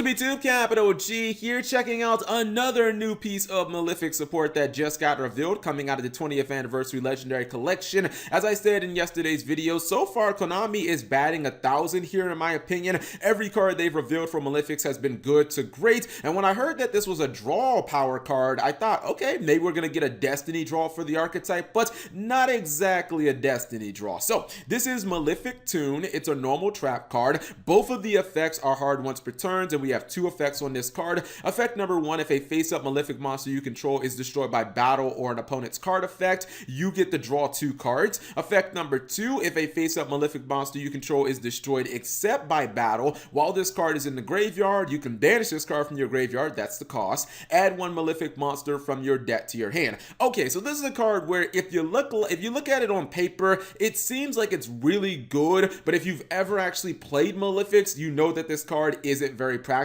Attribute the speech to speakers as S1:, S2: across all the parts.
S1: What's up YouTube, Capital G here, checking out another new piece of Malefic support that just got revealed, coming out of the 20th Anniversary Legendary Collection. As I said in yesterday's video, so far Konami is batting 1,000 here in my opinion. Every card they've revealed for Malefics has been good to great, and when I heard that this was a draw power card, I thought, okay, maybe we're gonna get a Destiny draw for the archetype, but not exactly a Destiny draw. So, this is Malefic Tune. It's a normal trap card. Both of the effects are hard once per turn, and we have two effects on this card. Effect number one, if a face-up Malefic monster you control is destroyed by battle or an opponent's card effect, you get to draw 2 cards. Effect number two, if a face-up Malefic monster you control is destroyed except by battle, while this card is in the graveyard, you can banish this card from your graveyard, that's the cost. Add 1 Malefic monster from your deck to your hand. Okay, so this is a card where if you look at it on paper, it seems like it's really good, but if you've ever actually played Malefics, you know that this card isn't very practical.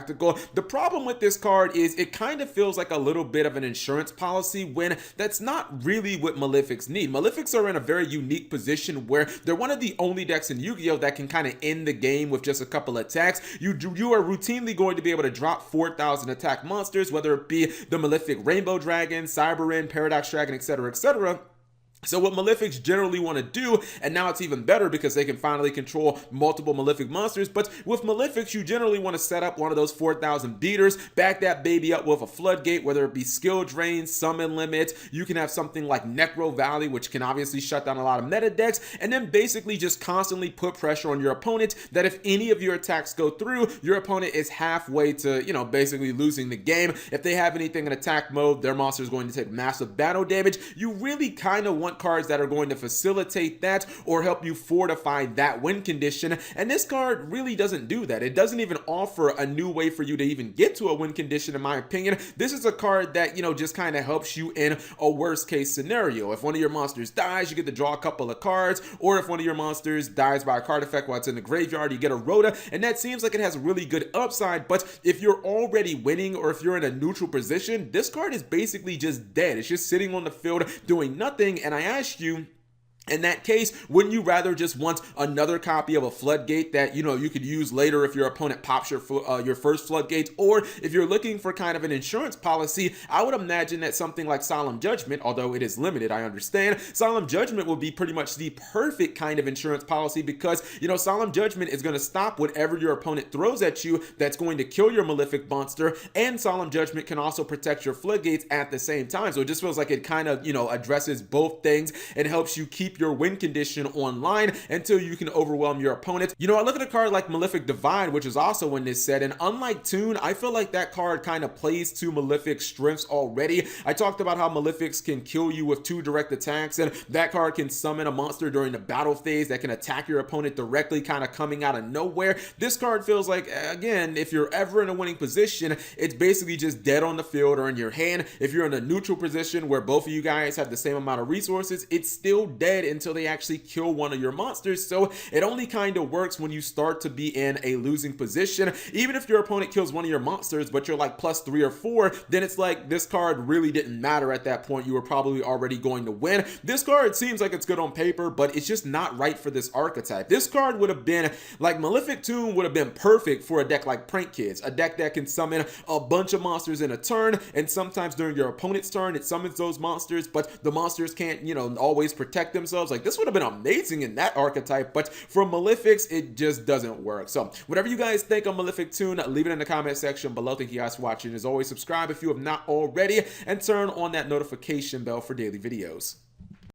S1: The problem with this card is it kind of feels like a little bit of an insurance policy when that's not really what Malefics need. Malefics are in a very unique position where they're one of the only decks in Yu-Gi-Oh! That can kind of end the game with just a couple attacks. You are routinely going to be able to drop 4,000 attack monsters, whether it be the Malefic Rainbow Dragon, Cyberin, Paradox Dragon, etc., etc. So what Malefics generally want to do, and now it's even better because they can finally control multiple Malefic monsters, but with Malefics, you generally want to set up one of those 4,000 beaters, back that baby up with a floodgate, whether it be skill drain, summon limit. You can have something like Necro Valley, which can obviously shut down a lot of meta decks, and then basically just constantly put pressure on your opponent that if any of your attacks go through, your opponent is halfway to, basically losing the game. If they have anything in attack mode, their monster is going to take massive battle damage. You really kind of want cards that are going to facilitate that or help you fortify that win condition, and this card really doesn't do that. It doesn't even offer a new way for you to even get to a win condition, in my opinion. This is a card that, just kind of helps you in a worst case scenario. If one of your monsters dies, you get to draw a couple of cards, or if one of your monsters dies by a card effect while it's in the graveyard, you get a Rota, and that seems like it has really good upside. But if you're already winning or if you're in a neutral position, this card is basically just dead. It's just sitting on the field doing nothing, and I ask you, in that case, wouldn't you rather just want another copy of a floodgate that you could use later if your opponent pops your first floodgate? Or if you're looking for kind of an insurance policy, I would imagine that something like Solemn Judgment, although it is limited, I understand, Solemn Judgment will be pretty much the perfect kind of insurance policy because Solemn Judgment is going to stop whatever your opponent throws at you that's going to kill your Malefic monster, and Solemn Judgment can also protect your floodgates at the same time. So it just feels like it kind of addresses both things and helps you keep your win condition online until you can overwhelm your opponent. I look at a card like Malefic Divine, which is also in this set, and unlike Tune, I feel like that card kind of plays to Malefic's strengths already. I talked about how Malefics can kill you with 2 direct attacks, and that card can summon a monster during the battle phase that can attack your opponent directly, kind of coming out of nowhere. This card feels like, again, if you're ever in a winning position, it's basically just dead on the field or in your hand. If you're in a neutral position where both of you guys have the same amount of resources, it's still dead until they actually kill one of your monsters. So it only kind of works when you start to be in a losing position. Even if your opponent kills one of your monsters but you're like +3 or 4, then it's like this card really didn't matter at that point. You were probably already going to win. This card seems like it's good on paper, but it's just not right for this archetype. This card would have been like Malefic Tune would have been perfect for a deck like Prank Kids, a deck that can summon a bunch of monsters in a turn, and sometimes during your opponent's turn it summons those monsters, but the monsters can't always protect themselves. Like, this would have been amazing in that archetype, but for Malefics, it just doesn't work. So whatever you guys think on Malefic Tune, leave it in the comment section below. Thank you guys for watching. As always, subscribe if you have not already, and turn on that notification bell for daily videos.